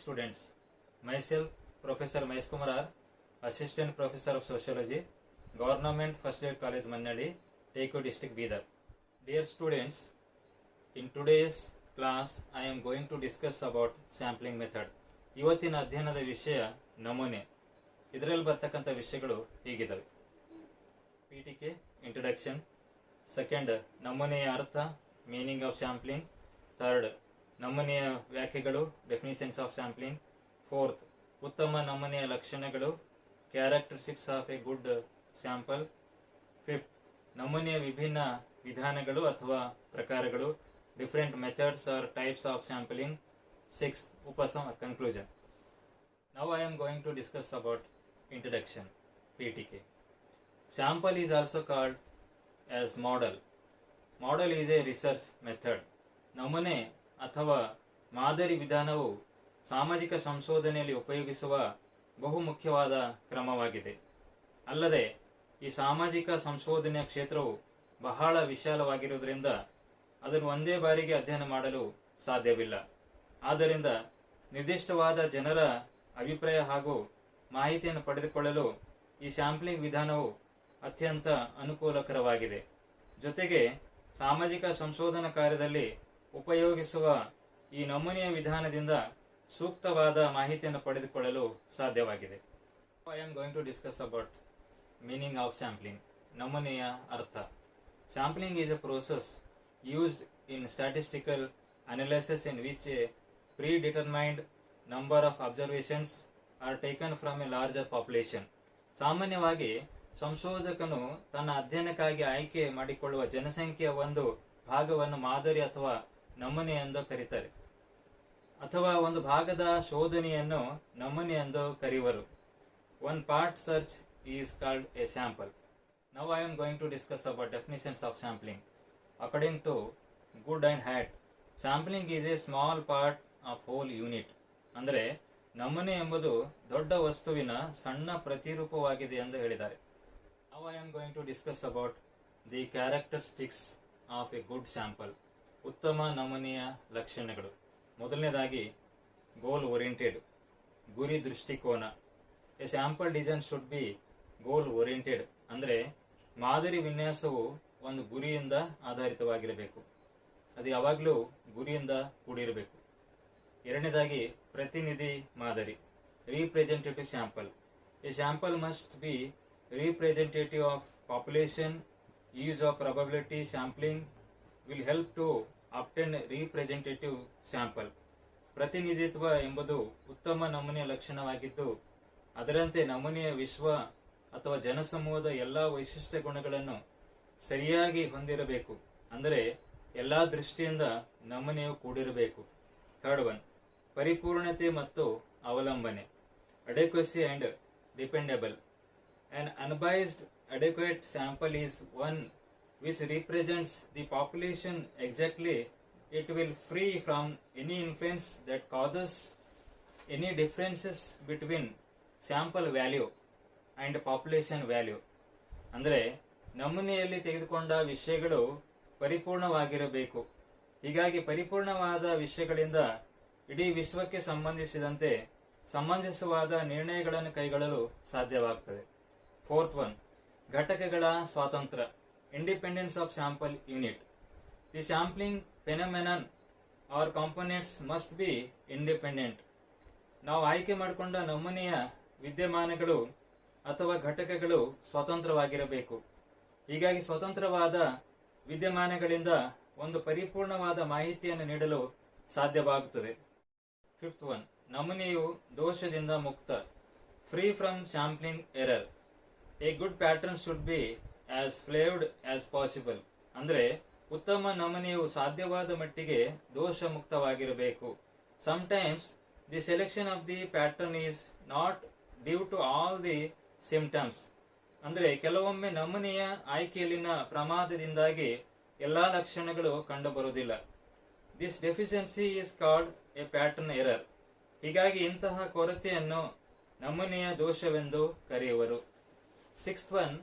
students, myself Professor Mahesh Kumar, Assistant Professor of Sociology, Government First Aid College Mannadi, Teku District, Bidar. Dear students, in today's class I am going to discuss about sampling method. ಇವತ್ತಿನ ಅಧ್ಯಯನದ ವಿಷಯ ನಮೂನೆ. ಇದರಲ್ಲಿ ಬರ್ತಕ್ಕಂಥ ವಿಷಯಗಳು ಹೀಗಿದ್ದಾವೆ: ಪೀಠಿಕೆ introduction, second ನಮೂನೆಯ ಅರ್ಥ ಮೀನಿಂಗ್ ಆಫ್ ಸ್ಯಾಂಪ್ಲಿಂಗ್, ಥರ್ಡ್ ನಮೂನೆಯ ವ್ಯಾಖ್ಯೆಗಳು ಡೆಫಿನಿಷನ್ಸ್ ಆಫ್ ಸ್ಯಾಂಪ್ಲಿಂಗ್, ಫೋರ್ತ್ ಉತ್ತಮ ನಮೂನೆಯ ಲಕ್ಷಣಗಳು characteristics of A good sample, fifth ನಮೂನೆಯ ವಿಭಿನ್ನ ವಿಧಾನಗಳು ಅಥವಾ ಪ್ರಕಾರಗಳು different methods or types of sampling, sixth conclusion. Now I am going to discuss about introduction, PTK. Sample is also called as model. Model is a research method. ನಮೂನೆ ಅಥವಾ ಮಾದರಿ ವಿಧಾನವು ಸಾಮಾಜಿಕ ಸಂಶೋಧನೆಯಲ್ಲಿ ಉಪಯೋಗಿಸುವ ಬಹುಮುಖ್ಯವಾದ ಕ್ರಮವಾಗಿದೆ. ಅಲ್ಲದೆ ಈ ಸಾಮಾಜಿಕ ಸಂಶೋಧನೆಯ ಕ್ಷೇತ್ರವು ಬಹಳ ವಿಶಾಲವಾಗಿರುವುದರಿಂದ ಅದನ್ನು ಒಂದೇ ಬಾರಿಗೆ ಅಧ್ಯಯನ ಮಾಡಲು ಸಾಧ್ಯವಿಲ್ಲ. ಆದ್ದರಿಂದ ನಿರ್ದಿಷ್ಟವಾದ ಜನರ ಅಭಿಪ್ರಾಯ ಹಾಗೂ ಮಾಹಿತಿಯನ್ನು ಪಡೆದುಕೊಳ್ಳಲು ಈ ಸ್ಯಾಂಪ್ಲಿಂಗ್ ವಿಧಾನವು ಅತ್ಯಂತ ಅನುಕೂಲಕರವಾಗಿದೆ. ಜೊತೆಗೆ ಸಾಮಾಜಿಕ ಸಂಶೋಧನಾ ಕಾರ್ಯದಲ್ಲಿ ಉಪಯೋಗಿಸುವ ಈ ನಮೂನೆಯ ವಿಧಾನದಿಂದ ಸೂಕ್ತವಾದ ಮಾಹಿತಿಯನ್ನು ಪಡೆದುಕೊಳ್ಳಲು ಸಾಧ್ಯವಾಗಿದೆ. I am going to discuss about meaning of sampling. ನಮೂನೆಯ ಅರ್ಥ. Sampling is a process used in statistical analysis in which a predetermined number of observations are taken from a larger population. ಸಾಮಾನ್ಯವಾಗಿ ಸಂಶೋಧಕನು ತನ್ನ ಅಧ್ಯಯನಕ್ಕಾಗಿ ಆಯ್ಕೆ ಮಾಡಿಕೊಳ್ಳುವ ಜನಸಂಖ್ಯೆಯ ಒಂದು ಭಾಗವನ್ನು ಮಾದರಿ ಅಥವಾ ನಮೂನೆ ಎಂದು ಕರೀತಾರೆ, ಅಥವಾ ಒಂದು ಭಾಗದ ಶೋಧನೆಯನ್ನು ನಮೂನೆ ಎಂದು ಕರೆಯುವರು. One part search is called a sample. Now I am going to discuss about definitions of sampling. According to Good and Hatt, sampling is a small part of whole unit. ಅಂದರೆ ನಮೂನೆ ಎಂಬುದು ದೊಡ್ಡ ವಸ್ತುವಿನ ಸಣ್ಣ ಪ್ರತಿರೂಪವಾಗಿದೆ ಎಂದು ಹೇಳಿದ್ದಾರೆ. Now I am going to discuss about the characteristics of a good sample. ಉತ್ತಮ ನಮೂನೆಯ ಲಕ್ಷಣಗಳು. ಮೊದಲನೇದಾಗಿ ಗೋಲ್ ಓರಿಯೆಂಟೆಡ್, ಗುರಿ ದೃಷ್ಟಿಕೋನ. A sample design should be goal oriented. ಅಂದರೆ ಮಾದರಿ ವಿನ್ಯಾಸವು ಒಂದು ಗುರಿಯಿಂದ ಆಧಾರಿತವಾಗಿರಬೇಕು. ಅದು ಯಾವಾಗಲೂ ಗುರಿಯಿಂದ ಕೂಡಿರಬೇಕು. ಎರಡನೇದಾಗಿ ಪ್ರತಿನಿಧಿ ಮಾದರಿ, representative sample. A sample must be representative of population. Use of probability sampling will help to obtain representative sample. ಪ್ರತಿನಿಧಿತ್ವ ಎಂಬುದು ಉತ್ತಮ ನಮೂನೆಯ ಲಕ್ಷಣವಾಗಿದ್ದು, ಅದರಂತೆ ನಮೂನೆಯ ವಿಶ್ವ ಅಥವಾ ಜನಸಮೂಹದ ಎಲ್ಲಾ ವೈಶಿಷ್ಟ್ಯ ಗುಣಗಳನ್ನು ಸರಿಯಾಗಿ ಹೊಂದಿರಬೇಕು. ಅಂದರೆ ಎಲ್ಲಾ ದೃಷ್ಟಿಯಿಂದ ನಮೂನೆಯು ಕೂಡಿರಬೇಕು. ಥರ್ಡ್ ಒನ್, ಪರಿಪೂರ್ಣತೆ ಮತ್ತು ಅವಲಂಬನೆ, ಅಡೆಕ್ವಸಿ and dependable. An unbiased adequate sample is one which represents the population exactly. It will free from any influence that causes any differences between sample value and population value. ಅಂದರೆ ನಮೂನೆಯಲ್ಲಿ ತೆಗೆದುಕೊಂಡ ವಿಷಯಗಳು ಪರಿಪೂರ್ಣವಾಗಿರಬೇಕು. ಹೀಗಾಗಿ ಪರಿಪೂರ್ಣವಾದ ವಿಷಯಗಳಿಂದ ಇಡೀ ವಿಶ್ವಕ್ಕೆ ಸಂಬಂಧಿಸಿದಂತೆ ಸಮಂಜಸವಾದ ನಿರ್ಣಯಗಳನ್ನು ಕೈಗೊಳ್ಳಲು ಸಾಧ್ಯವಾಗುತ್ತದೆ. ಫೋರ್ತ್ ಒನ್, ಘಟಕಗಳ ಸ್ವಾತಂತ್ರ್ಯ, independence of sample unit. The sampling phenomenon or components must be independent. ನಾವು ಆಯ್ಕೆ ಮಾಡಿಕೊಂಡ ನಮೂನೆಯ ವಿದ್ಯಮಾನಗಳು ಅಥವಾ ಘಟಕಗಳು ಸ್ವತಂತ್ರವಾಗಿರಬೇಕು. ಹೀಗಾಗಿ ಸ್ವತಂತ್ರವಾದ ವಿದ್ಯಮಾನಗಳಿಂದ ಒಂದು ಪರಿಪೂರ್ಣವಾದ ಮಾಹಿತಿಯನ್ನು ನೀಡಲು ಸಾಧ್ಯವಾಗುತ್ತದೆ. ಫಿಫ್ತ್ ಒನ್, ನಮೂನೆಯು ದೋಷದಿಂದ ಮುಕ್ತ, free from sampling error. A good pattern should be as flawed as possible. ಅಂದರೆ ಉತ್ತಮ ನಮೂನೆಯು ಸಾಧ್ಯವಾದ ಮಟ್ಟಿಗೆ ದೋಷ ಮುಕ್ತವಾಗಿರಬೇಕು. Sometimes the selection of the pattern is not due to all the symptoms. ಅಂದರೆ ಕೆಲವೊಮ್ಮೆ ನಮೂನೆಯ ಆಯ್ಕೆಯಲ್ಲಿನ ಪ್ರಮಾದದಿಂದಾಗಿ ಎಲ್ಲಾ ಲಕ್ಷಣಗಳು ಕಂಡುಬರುವುದಿಲ್ಲ. This deficiency is called a pattern error. ಹೀಗಾಗಿ ಇಂತಹ ಕೊರತೆಯನ್ನು ನಮೂನೆಯ ದೋಷವೆಂದು ಕರೆಯುವರು. ಸಿಕ್ಸ್ತ್ ಒನ್,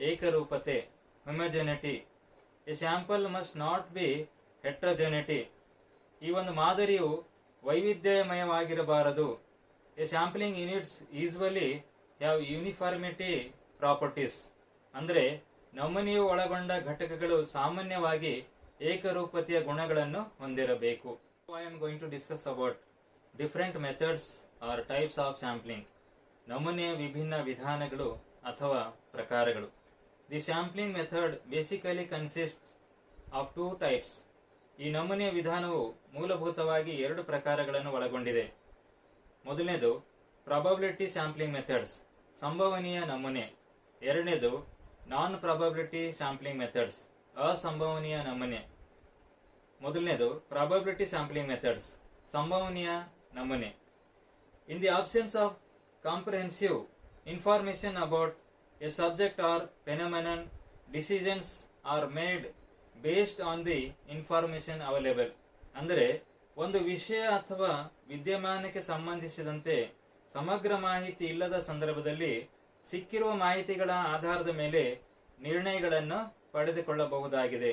ಏಕರೂಪತೆ, homogeneity. A sample must not be heterogeneity. ಈ ಒಂದು ಮಾದರಿಯು ವೈವಿಧ್ಯಮಯವಾಗಿರಬಾರದು. A sampling units usually have uniformity properties. ಅಂದರೆ ನಮೂನೆಯು ಒಳಗೊಂಡ ಘಟಕಗಳು ಸಾಮಾನ್ಯವಾಗಿ ಏಕರೂಪತೆಯ ಗುಣಗಳನ್ನು ಹೊಂದಿರಬೇಕು. I am going to discuss about different methods or types of sampling. ನಮೂನೆಯ ವಿಭಿನ್ನ ವಿಧಾನಗಳು ಅಥವಾ ಪ್ರಕಾರಗಳು. The sampling method basically consist of 2 types. ಈ ನಮೂನೆಯ ವಿಧಾನವು ಮೂಲಭೂತವಾಗಿ 2 ಪ್ರಕಾರಗಳನ್ನು ಒಳಗೊಂಡಿದೆ. ಮೊದಲನೇದು ಪ್ರಾಬಬಿಲಿಟಿ ಸ್ಯಾಂಪ್ಲಿಂಗ್ ಮೆಥಡ್ಸ್, ಸಂಭವನೀಯ ನಮೂನೆ. ಎರಡನೇದು ನಾನ್ ಪ್ರಾಬಬಿಲಿಟಿ ಸ್ಯಾಂಪ್ಲಿಂಗ್ ಮೆಥಡ್ಸ್, ಅಸಂಭವನೀಯ ನಮೂನೆ. ಮೊದಲನೇದು ಪ್ರಾಬಬಿಲಿಟಿ ಸ್ಯಾಂಪ್ಲಿಂಗ್ ಮೆಥಡ್ಸ್, ಸಂಭವನೀಯ ನಮೂನೆ. In the absence of comprehensive information about a subject or phenomenon, decisions are made based on the information available. ಅಂದರೆ ಒಂದು ವಿಷಯ ಅಥವಾ ವಿದ್ಯಮಾನಕ್ಕೆ ಸಂಬಂಧಿಸಿದಂತೆ ಸಮಗ್ರ ಮಾಹಿತಿ ಇಲ್ಲದ ಸಂದರ್ಭದಲ್ಲಿ ಸಿಕ್ಕಿರುವ ಮಾಹಿತಿಗಳ ಆಧಾರದ ಮೇಲೆ ನಿರ್ಣಯಗಳನ್ನು ಪಡೆದುಕೊಳ್ಳಬಹುದಾಗಿದೆ.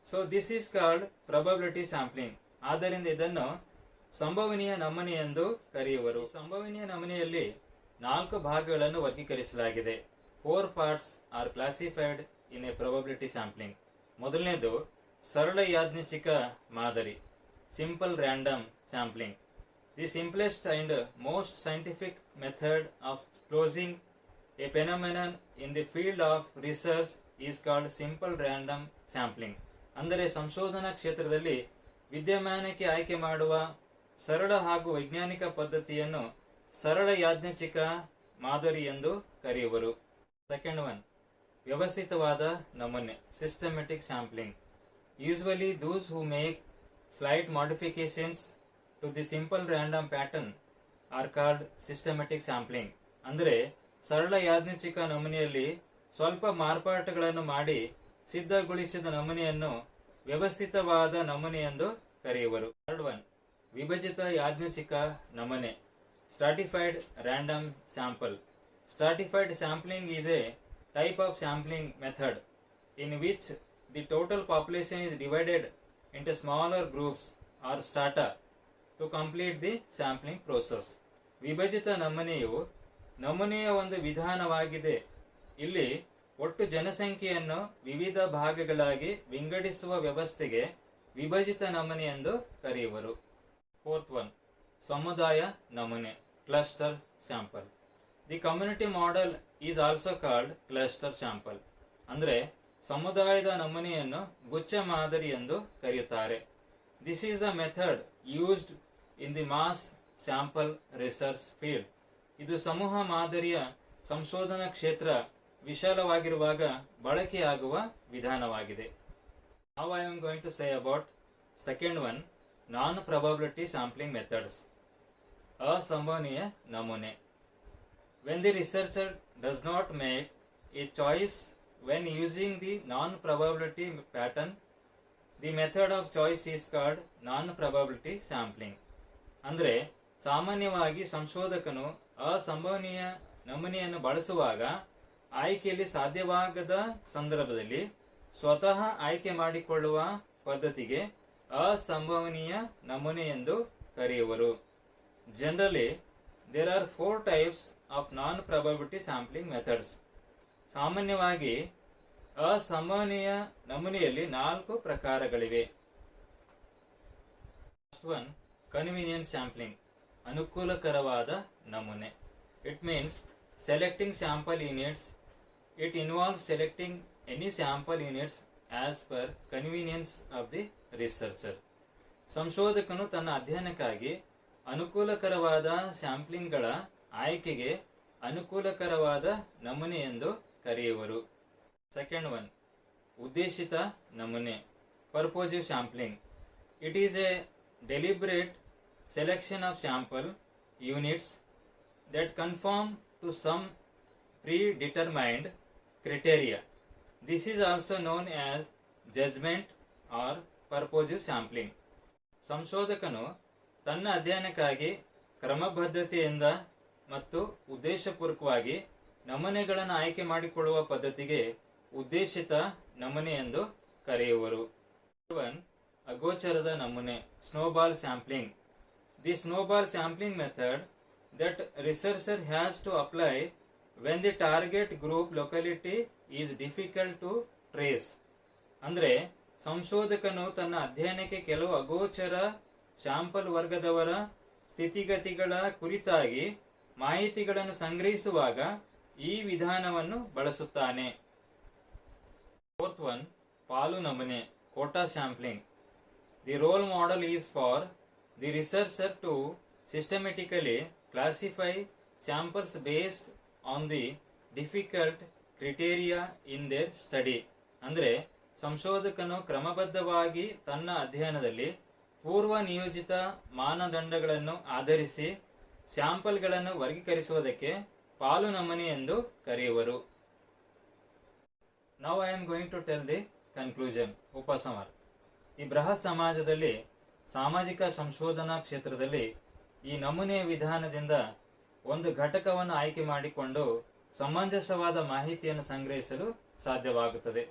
So this is called probability sampling. ಆದ್ದರಿಂದ ಇದನ್ನು ಸಂಭವನೀಯ ನಮೂನೆ ಎಂದು ಕರೆಯುವರು. ಸಂಭವನೀಯ ನಮೂನೆಯಲ್ಲಿ 4 ಭಾಗಗಳನ್ನು ವರ್ಗೀಕರಿಸಲಾಗಿದೆ. 4 parts are classified in a probability sampling. ಮೊದಲನೇದು ಸರಳ ಯಾದೃಚ್ಛಿಕ ಮಾದರಿ, simple random sampling. The simplest and most scientific method of closing a phenomenon in the field of research is called simple random sampling. ಅಂದರೆ ಸಂಶೋಧನಾ ಕ್ಷೇತ್ರದಲ್ಲಿ ವಿದ್ಯಮಾನಕ್ಕೆ ಆಯ್ಕೆ ಮಾಡುವ ಸರಳ ಹಾಗೂ ವೈಜ್ಞಾನಿಕ ಪದ್ಧತಿಯನ್ನು ಸರಳ ಯಾದೃಚ್ಛಿಕ ಮಾದರಿ ಎಂದು ಕರೆಯುವರು. ಸೆಕೆಂಡ್ ಒನ್, ವ್ಯವಸ್ಥಿತವಾದ ನಮೂನೆ, systematic sampling. Usually those who make slight modifications to the simple random pattern are called systematic sampling. ಅಂದರೆ ಸರಳ ಯಾದೃಚ್ಛಿಕ ನಮೂನೆಯಲ್ಲಿ ಸ್ವಲ್ಪ ಮಾರ್ಪಾಟುಗಳನ್ನು ಮಾಡಿ ಸಿದ್ಧಗೊಳಿಸಿದ ನಮೂನೆಯನ್ನು ವ್ಯವಸ್ಥಿತವಾದ ನಮೂನೆ ಎಂದು ಕರೆಯುವರು. ಥರ್ಡ್ ಒನ್, ವಿಭಜಿತ ಯಾದೃಚ್ಛಿಕ ನಮೂನೆ, stratified random sample. Stratified sampling is a type of sampling method in which the total population is divided into smaller groups or strata to complete the sampling process. ವಿಭಜಿತ ನಮೂನೆಯು ನಮೂನೆಯ ಒಂದು ವಿಧಾನವಾಗಿದೆ. ಇಲ್ಲಿ ಒಟ್ಟು ಜನಸಂಖ್ಯೆಯನ್ನು ವಿವಿಧ ಭಾಗಗಳಾಗಿ ವಿಂಗಡಿಸುವ ವ್ಯವಸ್ಥೆಗೆ ವಿಭಜಿತ ನಮೂನೆ ಎಂದು ಕರೆಯುವರು. ಫೋರ್ತ್ ಒನ್, ಸಮುದಾಯ ನಮೂನೆ, cluster sample. The community model is also called cluster sample. ಅಂದರೆ ಸಮುದಾಯದ ನಮೂನೆಯನ್ನು ಗುಚ್ಛ ಮಾದರಿ ಎಂದು ಕರೆಯುತ್ತಾರೆ. This is a method used in the mass sample research field. ಇದು ಸಮೂಹ ಮಾದರಿಯ ಸಂಶೋಧನಾ ಕ್ಷೇತ್ರ ವಿಶಾಲವಾಗಿರುವಾಗ ಬಳಕೆಯಾಗುವ ವಿಧಾನವಾಗಿದೆ. Now I am going to say about second one, non probability sampling methods, ಅಸಂಭವನೀಯ ನಮೂನೆ. When the researcher does not make a choice when using the non-probability pattern, the method of choice is called non-probability sampling. ಅಂದರೆ ಸಾಮಾನ್ಯವಾಗಿ ಸಂಶೋಧಕನು ಅಸಂಭವನೀಯ ನಮೂನೆಯನ್ನು ಬಳಸುವಾಗ ಆಯ್ಕೆಯಲ್ಲಿ ಸಾಧ್ಯವಾಗದ ಸಂದರ್ಭದಲ್ಲಿ ಸ್ವತಃ ಆಯ್ಕೆ ಮಾಡಿಕೊಳ್ಳುವ ಪದ್ಧತಿಗೆ ಅಸಂಭವನೀಯ ನಮೂನೆ ಎಂದು ಕರೆಯುವರು. Generally there are 4 types of non-probability sampling methods. ಸಾಮಾನ್ಯವಾಗಿ ಅಸಂಭವನೀಯ ನಮೂನೆಯಲ್ಲಿ 4 ಪ್ರಕಾರಗಳಿವೆ. ಫಸ್ಟ್ ಒನ್, ಕನ್ವೀನಿಯನ್ಸ್ ಸ್ಯಾಂಪ್ಲಿಂಗ್, ಅನುಕೂಲಕರವಾದ ನಮೂನೆ. It means selecting sample units. It involves selecting any sample units as per convenience of the researcher. ಸಂಶೋಧಕನು ತನ್ನ ಅಧ್ಯಯನಕ್ಕಾಗಿ ಅನುಕೂಲಕರವಾದ ಸ್ಯಾಂಪ್ಲಿಂಗ್ಗಳ ಆಯ್ಕೆಗೆ ಅನುಕೂಲಕರವಾದ ನಮೂನೆ ಎಂದು ಕರೆಯುವರು. ಸೆಕೆಂಡ್ ಒನ್, ಉದ್ದೇಶಿತ ನಮೂನೆ, purposive sampling. It is a deliberate selection of sample units that confirm to some predetermined criteria. This is also known as judgement or purposive sampling. ಸಂಶೋಧಕನು ತನ್ನ ಅಧ್ಯಯನಕ್ಕಾಗಿ ಕ್ರಮಬದ್ಧತೆಯಿಂದ ಮತ್ತು ಉದ್ದೇಶಪೂರ್ವಕವಾಗಿ ನಮೂನೆಗಳನ್ನು ಆಯ್ಕೆ ಮಾಡಿಕೊಳ್ಳುವ ಪದ್ಧತಿಗೆ ಉದ್ದೇಶಿತ ನಮೂನೆ ಎಂದು ಕರೆಯುವರು. ಅಗೋಚರದ ನಮೂನೆ, snowball sampling. the snowball sampling method that researcher has to apply when the target group locality is difficult to trace. ಅಂದ್ರೆ ಸಂಶೋಧಕನು ತನ್ನ ಅಧ್ಯಯನಕ್ಕೆ ಕೆಲವು ಅಗೋಚರ ಶಾಂಪಲ್ ವರ್ಗದವರ ಸ್ಥಿತಿಗತಿಗಳ ಕುರಿತಾಗಿ ಮಾಹಿತಿಗಳನ್ನು ಸಂಗ್ರಹಿಸುವಾಗ ಈ ವಿಧಾನವನ್ನು ಬಳಸುತ್ತಾನೆ. ಫೋರ್ತ್ ಒನ್, ಪಾಲು ನಮೂನೆ, quota sampling. The role model is for the researcher to systematically classify samples based on the difficult criteria in their study. ಅಂದ್ರೆ ಸಂಶೋಧಕನು ಕ್ರಮಬದ್ಧವಾಗಿ ತನ್ನ ಅಧ್ಯಯನದಲ್ಲಿ ಪೂರ್ವ ನಿಯೋಜಿತ ಮಾನದಂಡಗಳನ್ನು ಆಧರಿಸಿ ಸ್ಯಾಂಪಲ್ಗಳನ್ನು ವರ್ಗೀಕರಿಸುವುದಕ್ಕೆ ಪಾಲು ನಮೂನೆ ಎಂದು ಕರೆಯುವರು. Now I am going to tell the conclusion, ಉಪಸಂಹಾರ. ಈ ಬೃಹತ್ ಸಮಾಜದಲ್ಲಿ ಸಾಮಾಜಿಕ ಸಂಶೋಧನಾ ಕ್ಷೇತ್ರದಲ್ಲಿ ಈ ನಮೂನೆಯ ವಿಧಾನದಿಂದ ಒಂದು ಘಟಕವನ್ನು ಆಯ್ಕೆ ಮಾಡಿಕೊಂಡು ಸಮಂಜಸವಾದ ಮಾಹಿತಿಯನ್ನು ಸಂಗ್ರಹಿಸಲು ಸಾಧ್ಯವಾಗುತ್ತದೆ.